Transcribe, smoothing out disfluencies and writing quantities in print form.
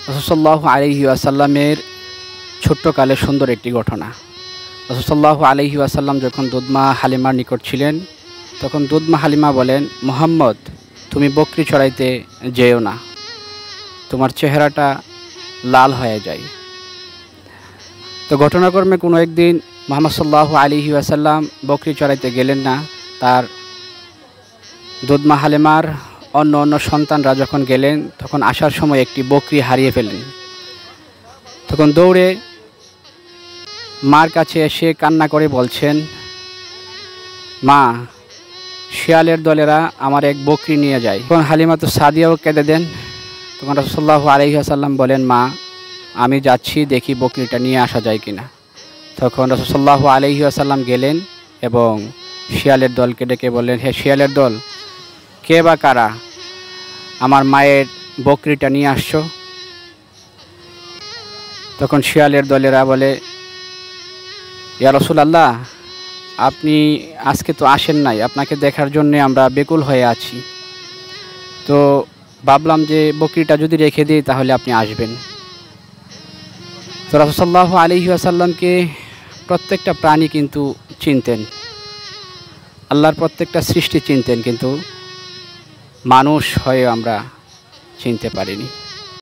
রাসূল সাল্লাল্লাহু আলাইহি ওয়াসাল্লামের ছোট্টকালে সুন্দর একটি ঘটনা। রাসূল সাল্লাল্লাহু আলাইহি ওয়াসাল্লাম যখন দুধমা হালিমার নিকট ছিলেন, তখন দুধমা হালিমা বলেন, মুহাম্মদ, তুমি বকরি চড়াইতে যেও না, তোমার চেহারাটা লাল হয়ে যায়। তো ঘটনাক্রমে কোনো একদিন মুহাম্মদ সাল্লাল্লাহু আলাইহি ওয়াসাল্লাম বকরি চড়াইতে গেলেন না। তার দুধমা হালিমার অন্য সন্তানরা যখন গেলেন, তখন আসার সময় একটি বকরি হারিয়ে ফেলেন। তখন দৌড়ে মার কাছে এসে কান্না করে বলছেন, মা, শিয়ালের দলেরা আমার এক বকরি নিয়ে যায়। তখন হালিমা তো সাদিয়াও কেঁদে দেন। তখন রাসূল সাল্লাল্লাহু আলাইহি ওয়াসাল্লাম বলেন, মা, আমি যাচ্ছি, দেখি বকরিটা নিয়ে আসা যায় কিনা। তখন রাসূল সাল্লাল্লাহু আলাইহি ওয়াসাল্লাম গেলেন এবং শিয়ালের দলকে ডেকে বললেন, হে শিয়ালের দল, কে বা কারা আমার মায়ের বকরিটা নিয়ে আসছো? তখন শিয়ালের দলেরা বলে, ইয়া রাসূলুল্লাহ, আপনি আজকে তো আসেন নাই, আপনাকে দেখার জন্যে আমরা বেকুল হয়ে আছি। তো ভাবলাম যে বকরিটা যদি রেখে দিই তাহলে আপনি আসবেন। তো রাসূল সাল্লাল্লাহু আলাইহি ওয়াসাল্লামকে প্রত্যেকটা প্রাণী কিন্তু চিনতেন, আল্লাহর প্রত্যেকটা সৃষ্টি চিনতেন, কিন্তু মানুষ হয়ে আমরা চিনতে পারিনি।